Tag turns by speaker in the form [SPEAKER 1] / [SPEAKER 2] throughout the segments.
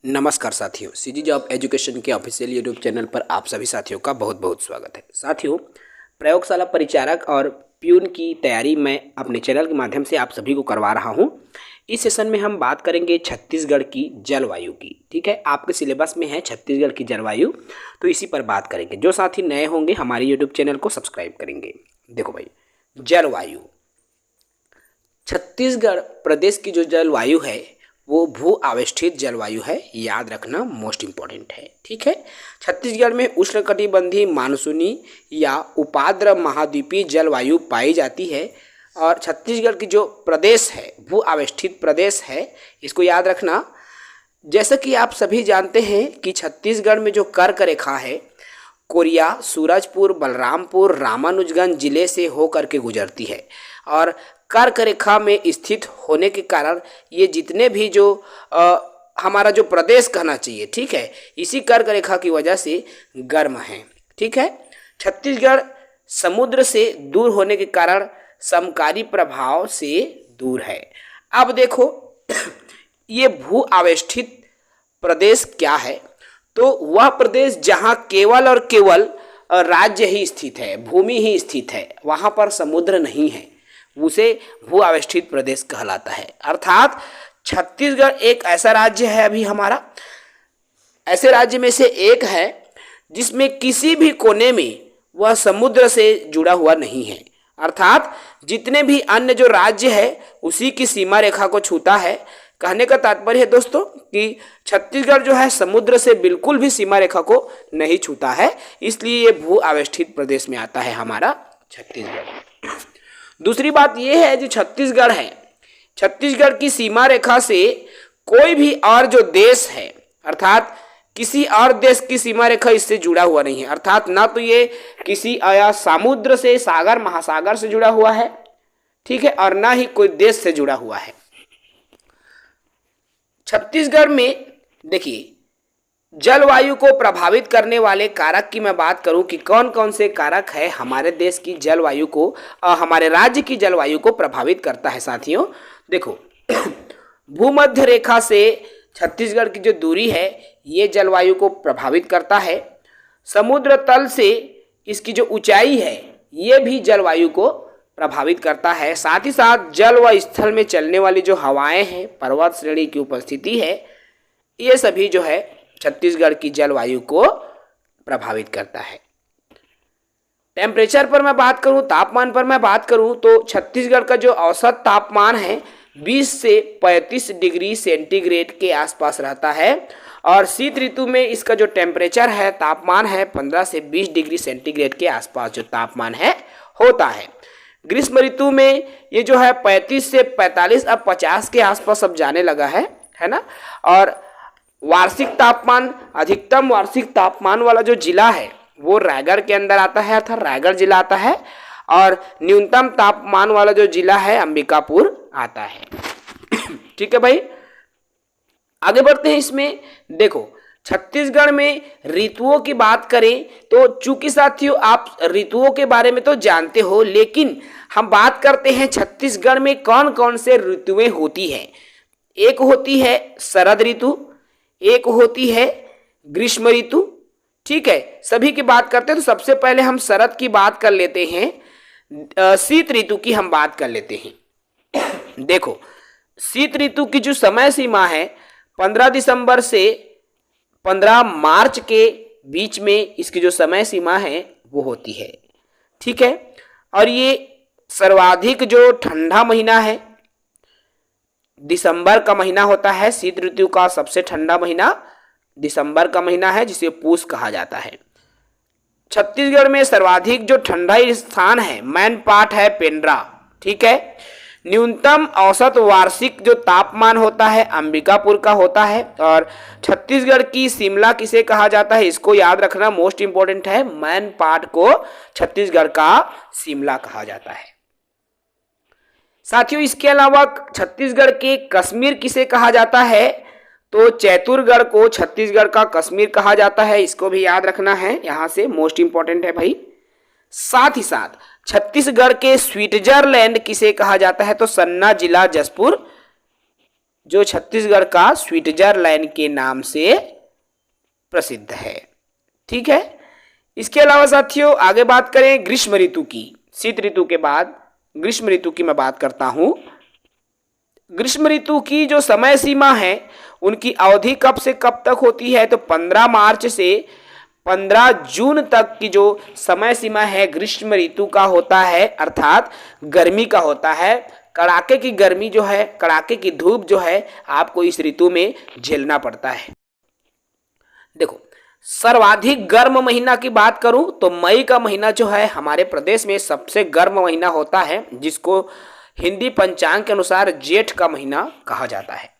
[SPEAKER 1] नमस्कार साथियों, CG job education के ऑफिशियल यूट्यूब चैनल पर आप सभी साथियों का बहुत बहुत स्वागत है। साथियों, प्रयोगशाला परिचारक और प्यून की तैयारी मैं अपने चैनल के माध्यम से आप सभी को करवा रहा हूं। इस सेशन में हम बात करेंगे छत्तीसगढ़ की जलवायु की। ठीक है, आपके सिलेबस में है छत्तीसगढ़ की जलवायु, तो इसी पर बात करेंगे। जो साथी नए होंगे हमारे यूट्यूब चैनल को सब्सक्राइब करेंगे। देखो भाई, जलवायु, छत्तीसगढ़ प्रदेश की जो जलवायु है वो भू आवेष्टित जलवायु है, याद रखना, मोस्ट इम्पॉर्टेंट है। ठीक है, छत्तीसगढ़ में उष्णकटिबंधीय मानसूनी या उपाद्र महाद्वीपीय जलवायु पाई जाती है। और छत्तीसगढ़ की जो प्रदेश है, भू आवेष्टित प्रदेश है, इसको याद रखना। जैसा कि आप सभी जानते हैं कि छत्तीसगढ़ में जो कर्क रेखा है कोरिया, सूरजपुर, बलरामपुर, रामानुजगंज जिले से होकर के गुजरती है। और कर्क रेखा में स्थित होने के कारण ये जितने भी जो हमारा जो प्रदेश कहना चाहिए, ठीक है, इसी कर्क रेखा की वजह से गर्म है। ठीक है, छत्तीसगढ़ समुद्र से दूर होने के कारण समकारी प्रभाव से दूर है। अब देखो ये भू आवेष्टित प्रदेश क्या है, तो वह प्रदेश जहाँ केवल और केवल राज्य ही स्थित है, भूमि ही स्थित है, वहाँ पर समुद्र नहीं है, उसे भू आवेष्टित प्रदेश कहलाता है। अर्थात छत्तीसगढ़ एक ऐसा राज्य है, अभी हमारा ऐसे राज्य में से एक है जिसमें किसी भी कोने में वह समुद्र से जुड़ा हुआ नहीं है। अर्थात जितने भी अन्य जो राज्य है उसी की सीमा रेखा को छूता है। कहने का तात्पर्य है दोस्तों कि छत्तीसगढ़ जो है समुद्र से बिल्कुल भी सीमा रेखा को नहीं छूता है, इसलिए ये भू आवेष्टित प्रदेश में आता है हमारा छत्तीसगढ़। दूसरी बात यह है जो छत्तीसगढ़ है, छत्तीसगढ़ की सीमा रेखा से कोई भी और जो देश है, अर्थात किसी और देश की सीमा रेखा इससे जुड़ा हुआ नहीं है। अर्थात ना तो ये किसी आया समुद्र से, सागर महासागर से जुड़ा हुआ है, ठीक है, और ना ही कोई देश से जुड़ा हुआ है। छत्तीसगढ़ में देखिए, जलवायु को प्रभावित करने वाले कारक की मैं बात करूं कि कौन कौन से कारक है हमारे देश की जलवायु को, हमारे राज्य की जलवायु को प्रभावित करता है। साथियों देखो, भूमध्य रेखा से छत्तीसगढ़ की जो दूरी है ये जलवायु को प्रभावित करता है। समुद्र तल से इसकी जो ऊंचाई है ये भी जलवायु को प्रभावित करता है। साथ ही साथ जल व स्थल में चलने वाली जो हवाएं हैं, पर्वत श्रेणी की उपस्थिति है, ये सभी जो है छत्तीसगढ़ की जलवायु को प्रभावित करता है। टेम्परेचर पर मैं बात करूं, तापमान पर मैं बात करूं, तो छत्तीसगढ़ का जो औसत तापमान है 20 से 35 डिग्री सेंटीग्रेड के आसपास रहता है। और शीत ऋतु में इसका जो टेम्परेचर है, तापमान है 15 से 20 डिग्री सेंटीग्रेड के आसपास जो तापमान है होता है। ग्रीष्म ऋतु में ये जो है 35 से 45, अब 50 के आसपास अब जाने लगा है ना। और वार्षिक तापमान, अधिकतम वार्षिक तापमान वाला जो जिला है वो रायगढ़ के अंदर आता है, अर्थात रायगढ़ जिला आता है। और न्यूनतम तापमान वाला जो जिला है अंबिकापुर आता है। ठीक है भाई, आगे बढ़ते हैं। इसमें देखो, छत्तीसगढ़ में ऋतुओं की बात करें तो चूंकि साथियों आप ऋतुओं के बारे में तो जानते हो, लेकिन हम बात करते हैं छत्तीसगढ़ में कौन कौन से ऋतुएं होती है। एक होती है शरद ऋतु, एक होती है ग्रीष्म ऋतु। ठीक है, सभी की बात करते हैं तो सबसे पहले हम शरद की बात कर लेते हैं, शीत ऋतु की हम बात कर लेते हैं। देखो, शीत ऋतु की जो समय सीमा है 15 दिसंबर से 15 मार्च के बीच में इसकी जो समय सीमा है वो होती है। ठीक है, और ये सर्वाधिक जो ठंडा महीना है दिसंबर का महीना होता है। शीत ऋतु का सबसे ठंडा महीना दिसंबर का महीना है, जिसे पूस कहा जाता है। छत्तीसगढ़ में सर्वाधिक जो ठंडा स्थान है, मैन पाट है पेंड्रा। ठीक है, न्यूनतम औसत वार्षिक जो तापमान होता है अंबिकापुर का होता है। और छत्तीसगढ़ की शिमला किसे कहा जाता है, इसको याद रखना, मोस्ट इंपॉर्टेंट है। मैन पाट को छत्तीसगढ़ का शिमला कहा जाता है। साथियों, इसके अलावा छत्तीसगढ़ के कश्मीर किसे कहा जाता है, तो चैतुरगढ़ को छत्तीसगढ़ का कश्मीर कहा जाता है, इसको भी याद रखना है, यहां से मोस्ट इंपॉर्टेंट है भाई। साथ ही साथ छत्तीसगढ़ के स्विट्जरलैंड किसे कहा जाता है, तो सन्ना जिला जसपुर जो छत्तीसगढ़ का स्विट्जरलैंड के नाम से प्रसिद्ध है। ठीक है, इसके अलावा साथियों आगे बात करें ग्रीष्म ऋतु की। शीत ऋतु के बाद ग्रीष्म ऋतु की मैं बात करता हूं। ग्रीष्म ऋतु की जो समय सीमा है उनकी अवधि कब से कब तक होती है, तो 15 मार्च से 15 जून तक की जो समय सीमा है ग्रीष्म ऋतु का होता है, अर्थात गर्मी का होता है। कड़ाके की गर्मी जो है, कड़ाके की धूप जो है आपको इस ऋतु में झेलना पड़ता है। देखो, सर्वाधिक गर्म महीना की बात करूं तो मई का महीना जो है हमारे प्रदेश में सबसे गर्म महीना होता है, जिसको हिंदी पंचांग के अनुसार जेठ का महीना कहा जाता है।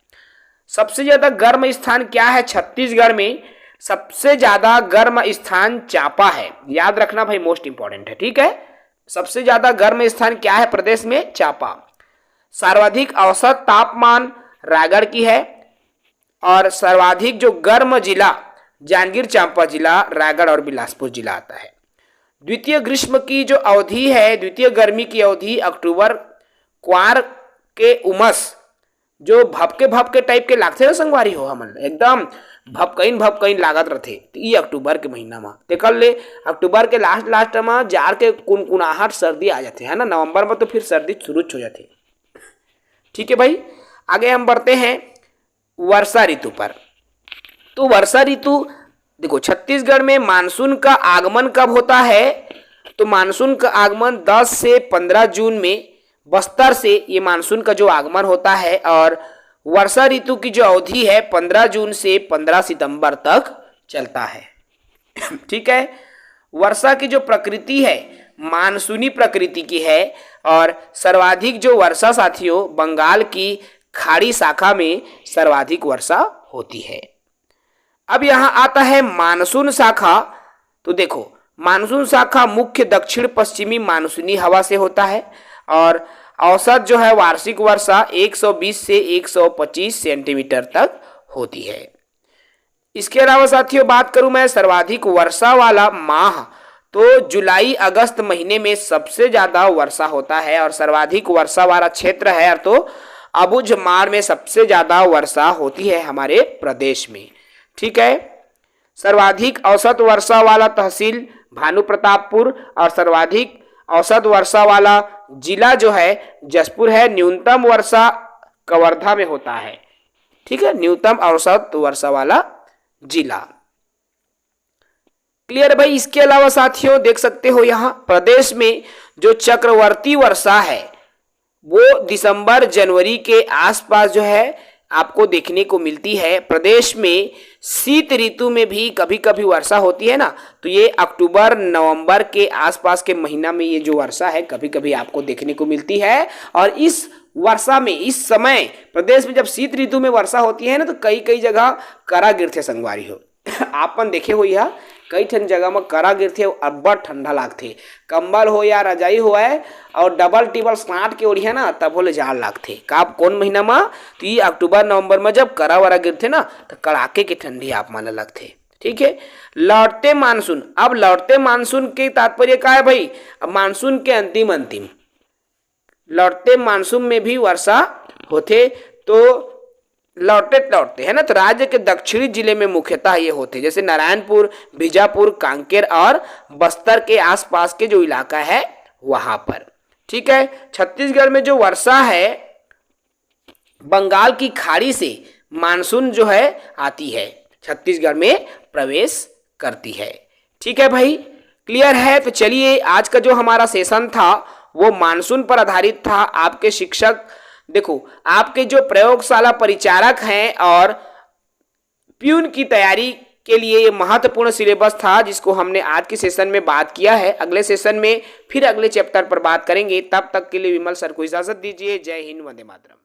[SPEAKER 1] सबसे ज्यादा गर्म स्थान क्या है? छत्तीसगढ़ में सबसे ज्यादा गर्म स्थान चांपा है। याद रखना भाई, मोस्ट इंपॉर्टेंट है। ठीक है, सबसे ज्यादा गर्म स्थान क्या है प्रदेश में? चांपा। सर्वाधिक औसत तापमान रायगढ़ की है और सर्वाधिक जो गर्म जिला जांजगीर चांपा जिला, रायगढ़ और बिलासपुर जिला आता है। द्वितीय ग्रीष्म की जो अवधि है, द्वितीय गर्मी की अवधि अक्टूबर क्वार के उमस जो भपके टाइप के लागते ना संगवारी हो, हमन एकदम भपकइन लागत रहते, तो ये अक्टूबर के महीना में देखल ले। अक्टूबर के लास्ट में जार के कुनकुनाहट सर्दी आ जाते है ना, नवंबर में तो फिर सर्दी शुरू हो जाती। ठीक है भाई, आगे हम बढ़ते हैं वर्षा ऋतु पर। तो वर्षा ऋतु देखो, छत्तीसगढ़ में मानसून का आगमन कब होता है? तो मानसून का आगमन 10 से 15 जून में बस्तर से ये मानसून का जो आगमन होता है, और वर्षा ऋतु की जो अवधि है 15 जून से 15 सितंबर तक चलता है। ठीक है, वर्षा की जो प्रकृति है मानसूनी प्रकृति की है, और सर्वाधिक जो वर्षा साथियों बंगाल की खाड़ी शाखा में सर्वाधिक वर्षा होती है। अब यहां आता है मानसून शाखा। तो देखो, मानसून शाखा मुख्य दक्षिण पश्चिमी मानसूनी हवा से होता है, और औसत जो है वार्षिक वर्षा 120 से 125 सेंटीमीटर तक होती है। इसके अलावा साथियों बात करूं मैं सर्वाधिक वर्षा वाला माह, तो जुलाई अगस्त महीने में सबसे ज्यादा वर्षा होता है, और सर्वाधिक वर्षा वाला क्षेत्र है तो अबुझमाड़ में सबसे ज्यादा वर्षा होती है हमारे प्रदेश में। ठीक है, सर्वाधिक औसत वर्षा वाला तहसील भानुप्रतापपुर, और सर्वाधिक औसत वर्षा वाला जिला जो है जशपुर है। न्यूनतम वर्षा कवर्धा में होता है। ठीक है, न्यूनतम औसत वर्षा वाला जिला। क्लियर भाई। इसके अलावा साथियों देख सकते हो यहाँ प्रदेश में जो चक्रवर्ती वर्षा है वो दिसंबर जनवरी के आसपास जो है आपको देखने को मिलती है। प्रदेश में शीत ऋतु में भी कभी कभी वर्षा होती है ना, तो ये अक्टूबर नवंबर के आसपास के महीना में ये जो वर्षा है कभी कभी आपको देखने को मिलती है। और इस वर्षा में इस समय प्रदेश में जब शीत ऋतु में वर्षा होती है ना, तो कई जगह करा गिरथे संगवारी हो। आपन देखे हो यह कई ठन जगह में करा गिरथे, अब्बड़ ठंडा लागथे। कंबल हो या रजाई हो है और डबल टिबल साट के ओढ़िया ना, तब होले जाड़ लागथे। काब कौन महीना में? तो ये अक्टूबर नवंबर में जब करा वरा गिरथे ना, तो कड़ाके की ठंडी आप मान लगथे। ठीक है, लौटते मानसून। अब लौटते मानसून के तात्पर्य क्या है भाई? अब मानसून के अंतिम लौटते मानसून में भी वर्षा होते। तो लौटते है ना, तो राज्य के दक्षिणी जिले में मुख्यतः ये होते, जैसे नारायणपुर, बीजापुर, कांकेर और बस्तर के आसपास के जो इलाका है वहां पर। ठीक है, छत्तीसगढ़ में जो वर्षा है बंगाल की खाड़ी से मानसून जो है आती है, छत्तीसगढ़ में प्रवेश करती है। ठीक है भाई, क्लियर है। तो चलिए आज का जो हमारा सेशन था वो मानसून पर आधारित था। आपके शिक्षक देखो, आपके जो प्रयोगशाला परिचारक हैं और प्यून की तैयारी के लिए ये महत्वपूर्ण सिलेबस था जिसको हमने आज के सेशन में बात किया है। अगले सेशन में फिर अगले चैप्टर पर बात करेंगे। तब तक के लिए विमल सर को इजाजत दीजिए। जय हिंद, वंदे मातरम।